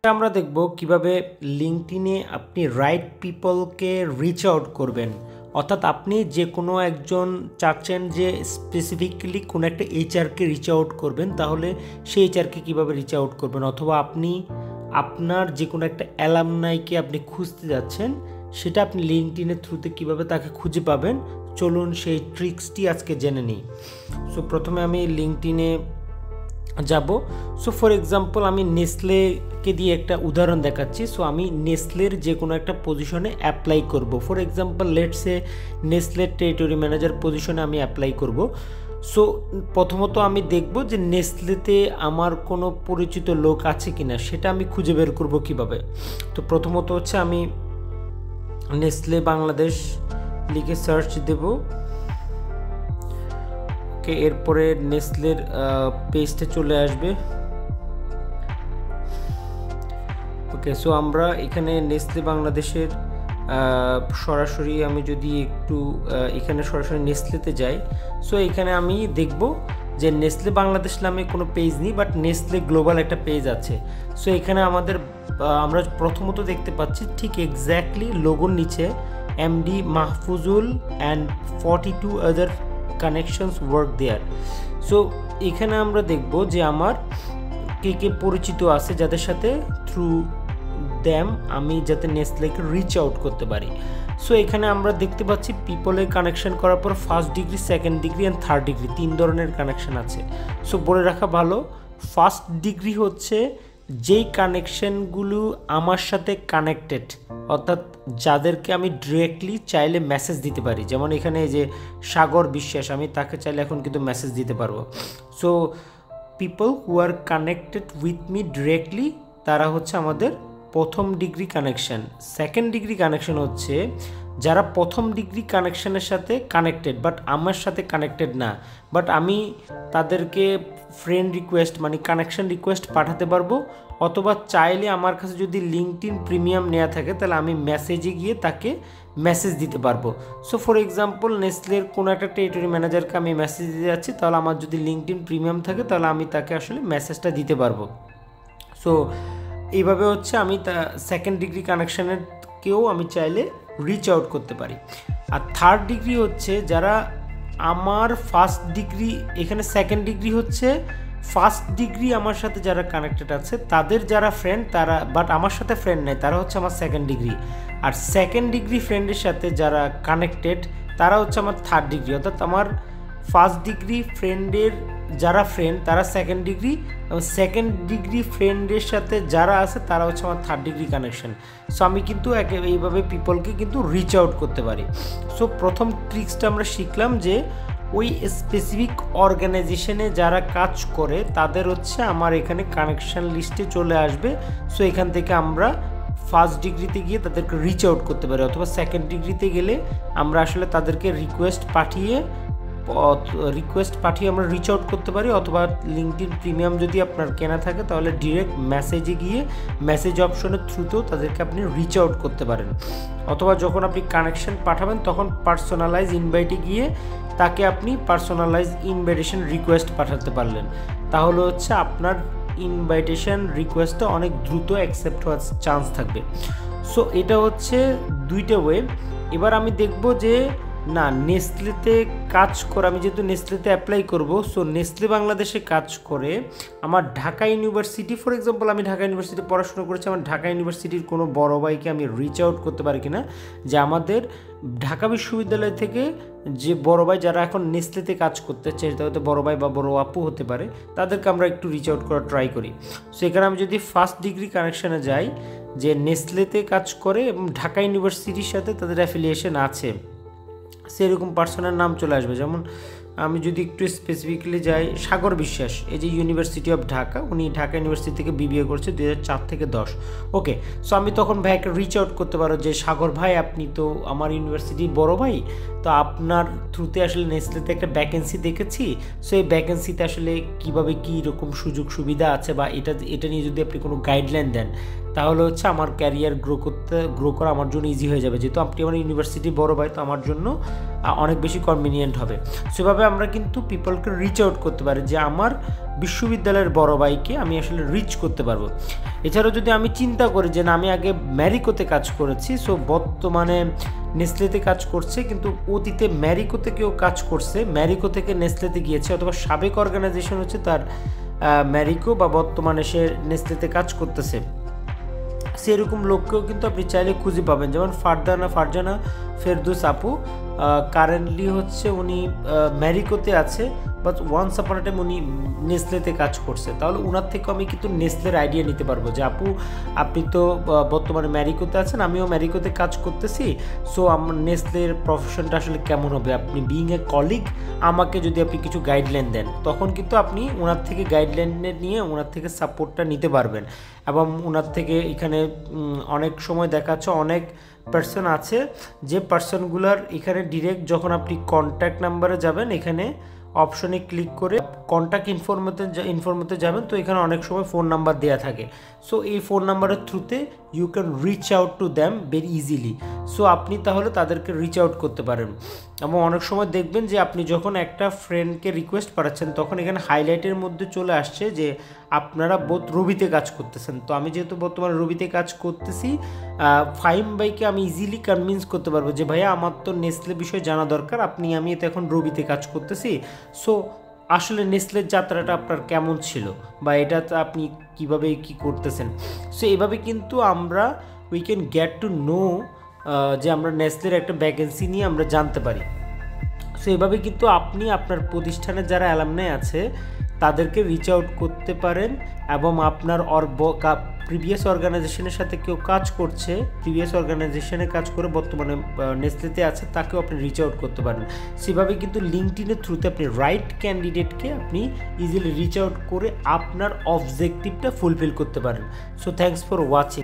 আমরা দেখব কিভাবে লিঙ্কডইনে আপনি রাইট পিপলকে রিচ আউট করবেন। অর্থাৎ আপনি যে কোনো একজন চাচ্ছেন যে স্পেসিফিক্যালি কোনো একটা এইচআরকে রিচ আউট করবেন, তাহলে সেই এইচআরকে কীভাবে রিচ আউট করবেন, অথবা আপনি আপনার যে কোনো একটা অ্যালামনাইকে আপনি খুঁজতে যাচ্ছেন, সেটা আপনি লিঙ্কডইনের থ্রুতে কীভাবে তাকে খুঁজে পাবেন, চলুন সেই ট্রিক্সটি আজকে জেনে নিই। সো প্রথমে আমি লিঙ্কডইনে যাব। সো ফর এক্সাম্পল আমি নেসলেকে দিয়ে একটা উদাহরণ দেখাচ্ছি। সো আমি নেসলের যে কোনো একটা পজিশনে অ্যাপ্লাই করব। ফর এক্সাম্পল লেটসে নেসলের টেরিটরি ম্যানেজার পজিশনে আমি অ্যাপ্লাই করব। সো প্রথমত আমি দেখব যে নেসলেতে আমার কোনো পরিচিত লোক আছে কিনা, সেটা আমি খুঁজে বের করব কিভাবে। তো প্রথমত হচ্ছে আমি নেসলে বাংলাদেশ লিখে সার্চ দেব। এরপরে নেসলের পেজটা চলে আসবে। ওকে, সো আমরা এখানে নেসলে বাংলাদেশের সরাসরি আমি যদি একটু এখানে সরাসরি নেসলেতে যাই, সো এখানে আমি দেখব যে নেসলে বাংলাদেশ নামে কোনো পেজ নেই, বাট নেসলে গ্লোবাল একটা পেজ আছে। সো এখানে আমরা প্রথমত দেখতে পাচ্ছি ঠিক এক্স্যাক্টলি লোগোর নিচে MD Mahfuzul and 42 other connections work there. So এখানে আমরা দেখব যে আমার কে পরিচিত আছে যাদের সাথে থ্রু দ্যাম আমি যাতে নেসলেকে রিচ আউট করতে পারি। সো এখানে আমরা দেখতে পাচ্ছি পিপলের কানেকশন করার পর first degree, second degree and third degree 3 ধরনের কানেকশন আছে। সো বলে রাখা ভালো, ফার্স্ট ডিগ্রি হচ্ছে যেই কানেকশনগুলো আমার সাথে কানেক্টেড, অর্থাৎ যাদেরকে আমি ডিরেক্টলি চাইলে মেসেজ দিতে পারি। যেমন এখানে যে সাগর বিশ্বাস, আমি তাকে চাইলে এখন কিন্তু মেসেজ দিতে পারবো। So people who are connected with me directly, তারা হচ্ছে আমাদের প্রথম degree connection. Second degree connection হচ্ছে যারা প্রথম ডিগ্রি কানেকশনের সাথে কানেক্টেড বাট আমার সাথে কানেক্টেড না, বাট আমি তাদেরকে ফ্রেন্ড রিকোয়েস্ট মানে কানেকশন রিকোয়েস্ট পাঠাতে পারবো, অথবা চাইলে আমার কাছে যদি লিঙ্কডইন প্রিমিয়াম নেওয়া থাকে তাহলে আমি মেসেজে গিয়ে তাকে মেসেজ দিতে পারবো। সো ফর এক্সাম্পল নেসলের কোনো একটা টেরিটরি ম্যানেজারকে আমি মেসেজ দিতে যাচ্ছি, তাহলে আমার যদি লিঙ্কডইন প্রিমিয়াম থাকে তাহলে আমি তাকে আসলে মেসেজটা দিতে পারবো। সো এইভাবে হচ্ছে আমি সেকেন্ড ডিগ্রি কানেকশানেরকেও আমি চাইলে রিচ আউট করতে পারি। আর থার্ড ডিগ্রি হচ্ছে যারা আমার ফার্স্ট ডিগ্রি, এখানে সেকেন্ড ডিগ্রি হচ্ছে ফার্স্ট ডিগ্রি আমার সাথে যারা কানেক্টেড আছে তাদের যারা ফ্রেন্ড, তারা বাট আমার সাথে ফ্রেন্ড নেই, তারা হচ্ছে আমার সেকেন্ড ডিগ্রি। আর সেকেন্ড ডিগ্রি ফ্রেন্ডের সাথে যারা কানেক্টেড তারা হচ্ছে আমার থার্ড ডিগ্রি। অর্থাৎ আমার ফার্স্ট ডিগ্রি ফ্রেন্ডের যারা ফ্রেন্ড তারা সেকেন্ড ডিগ্রি, এবং সেকেন্ড ডিগ্রি ফ্রেন্ডের সাথে যারা আছে তারা হচ্ছে আমার থার্ড ডিগ্রি কানেকশন। সো আমি কিন্তু এইভাবে পিপলকে কিন্তু রিচ আউট করতে পারি। সো প্রথম ট্রিক্সটা আমরা শিখলাম যে ওই স্পেসিফিক অর্গানাইজেশনে যারা কাজ করে তাদের হচ্ছে আমার এখানে কানেকশন লিস্টে চলে আসবে। সো এখান থেকে আমরা ফার্স্ট ডিগ্রিতে গিয়ে তাদেরকে রিচ আউট করতে পারি, অথবা সেকেন্ড ডিগ্রিতে গেলে আমরা আসলে তাদেরকে রিকোয়েস্ট পাঠিয়ে আমরা রিচ আউট করতে পারি, অথবা লিঙ্কডইন প্রিমিয়াম যদি আপনার কেনা থাকে তাহলে ডিরেক্ট মেসেজে গিয়ে মেসেজ অপশনের থ্রুতেও তাদেরকে আপনি রিচ আউট করতে পারেন। অথবা যখন আপনি কানেকশন পাঠাবেন তখন পার্সোনালাইজ ইনভাইটে গিয়ে তাকে আপনি পার্সোনালাইজ ইনভাইটেশন রিকোয়েস্ট পাঠাতে পারলেন, তাহলে হচ্ছে আপনার ইনভাইটেশন রিকোয়েস্টটা অনেক দ্রুত অ্যাকসেপ্ট হওয়ার চান্স থাকবে। সো এটা হচ্ছে দুইটা ওয়ে। এবার আমি দেখব যে না, নেসলেতে কাজ করে, আমি যেহেতু নেসলেতে অ্যাপ্লাই করব, সো নেসলে বাংলাদেশে কাজ করে আমার ঢাকা ইউনিভার্সিটি, ফর এক্সাম্পল আমি ঢাকা ইউনিভার্সিটি পড়াশোনা করেছি, আমার ঢাকা ইউনিভার্সিটির কোনো বড় ভাইকে আমি রিচ আউট করতে পারি কিনা, যে আমাদের ঢাকা বিশ্ববিদ্যালয় থেকে যে বড় ভাই যারা এখন নেসলেতে কাজ করতে চায়, হয়তো বড় ভাই বা বড় আপু হতে পারে, তাদেরকে আমরা একটু রিচ আউট করার ট্রাই করি। সো এখানে আমি যদি ফার্স্ট ডিগ্রি কানেকশানে যাই যে নেসলেতে কাজ করে এবং ঢাকা ইউনিভার্সিটির সাথে তাদের অ্যাফিলিয়েশন আছে, সেরকম পার্সনের নাম চলে আসবে। যেমন আমি যদি একটু স্পেসিফিক্যালি যাই, সাগর বিশ্বাস, এই যে ইউনিভার্সিটি অফ ঢাকা, উনি ঢাকা ইউনিভার্সিটি থেকে বিবিএ করছে 2004 থেকে 10। ওকে, সো আমি তখন ভাইকে রিচ আউট করতে পারো যে সাগর ভাই, আপনি তো আমার ইউনিভার্সিটির বড় ভাই, তো আপনার থ্রুতে আসলে নেসলেতে একটা ভ্যাকেন্সি দেখেছি, সো এই ভ্যাকেন্সিতে আসলে কীভাবে কী রকম সুযোগ সুবিধা আছে বা এটা নিয়ে যদি আপনি কোনো গাইডলাইন দেন তাহলে হচ্ছে আমার ক্যারিয়ার গ্রো করা আমার জন্য ইজি হয়ে যাবে, যেহেতু আপনি আমার ইউনিভার্সিটি বড় ভাই, তো আমার জন্য অনেক বেশি কনভিনিয়েন্ট হবে। সেভাবে আমরা কিন্তু পিপলকে রিচ আউট করতে পারি, যে আমার বিশ্ববিদ্যালয়ের বড় ভাইকে আমি আসলে রিচ করতে পারবো। এছাড়াও যদি আমি চিন্তা করি যে না, আমি আগে ম্যারিকোতে কাজ করেছি, সো বর্তমানে নেসলেতে কাজ করছে, কিন্তু অতীতে ম্যারিকোতে কেউ কাজ করছে, ম্যারিকো থেকে নেসলেতে গিয়েছে, অথবা সাবেক অর্গানাইজেশন হচ্ছে তার ম্যারিকো, বা বর্তমানে সে নেসলেতে কাজ করতেছে, সেরকম লোককেও কিন্তু আপনি চাইলে খুঁজে পাবেন। যেমন ফারজানা ফেরদৌস আপু কারেন্টলি হচ্ছে উনি ম্যারিকোতে আছে, but once upon a time উনি নেসলেতে কাজ করছে। তাহলে ওনার থেকে আমি কিন্তু নেসলের আইডিয়া নিতে পারবো যে আপু আপনি তো বর্তমানে ম্যারিকোতে আছেন, আমিও ম্যারিকোতে কাজ করতেছি, সো আমার নেসলের প্রফেশনটা আসলে কেমন হবে, আপনি বিইং এ কলিগ আমাকে যদি আপনি কিছু গাইডলাইন দেন, তখন কিন্তু আপনি ওনার থেকে গাইডলাইন নিয়ে ওনার থেকে সাপোর্টটা নিতে পারবেন। এবং ওনার থেকে এখানে অনেক সময় দেখা যাচ্ছে অনেক পার্সন আছে, যে পার্সনগুলোর এখানে ডিরেক্ট যখন আপনি কন্ট্যাক্ট নাম্বারে যাবেন, এখানে অপশনে ক্লিক করে কন্ট্যাক্ট ইনফরমেতে যাবেন, তো এখানে অনেক সময় ফোন নাম্বার দেওয়া থাকে। সো এই ফোন নাম্বারের থ্রুতে you can reach out to them very easily. So আপনি তাহলে তাদেরকে রিচ আউট করতে পারেন। এবং অনেক সময় দেখবেন যে আপনি যখন একটা ফ্রেন্ডকে রিকোয়েস্ট পাঠাচ্ছেন, তখন এখানে হাইলাইটের মধ্যে চলে আসছে যে আপনারা বোথ রবিতে কাজ করতেছেন। তো আমি যেহেতু বর্তমানে রবিতে কাজ করতেছি, ফাহিম ভাইকে আমি ইজিলি কনভিন্স করতে পারবো যে ভাইয়া আমার তো নেসলে বিষয়ে জানা দরকার, আমি তো এখন রবিতে কাজ করতেছি, সো আসলে নেসলের যাত্রাটা আপনার কেমন ছিল, বা এটা আপনি কিভাবে কি করতেছেন। সো এভাবে কিন্তু আমরা we can get to know যে আমরা নেসলের একটা ভ্যাকেন্সি নিয়ে আমরা জানতে পারি। সো এভাবে কিন্তু আপনি আপনার প্রতিষ্ঠানের যারা অ্যালামনাই আছে তাদেরকে রিচ আউট করতে পারেন, এবং আপনার প্রিভিয়াস অর্গানাইজেশনের সাথে কেউ কাজ করছে, প্রিভিয়াস অর্গানাইজেশনে কাজ করে বর্তমানে নেসলেতে আছে, তাকেও আপনি রিচ আউট করতে পারেন। সেভাবে কিন্তু লিঙ্কডইনের থ্রুতে আপনি রাইট ক্যান্ডিডেটকে আপনি ইজিলি রিচ আউট করে আপনার অবজেক্টিভটা ফুলফিল করতে পারেন। So thanks for watching.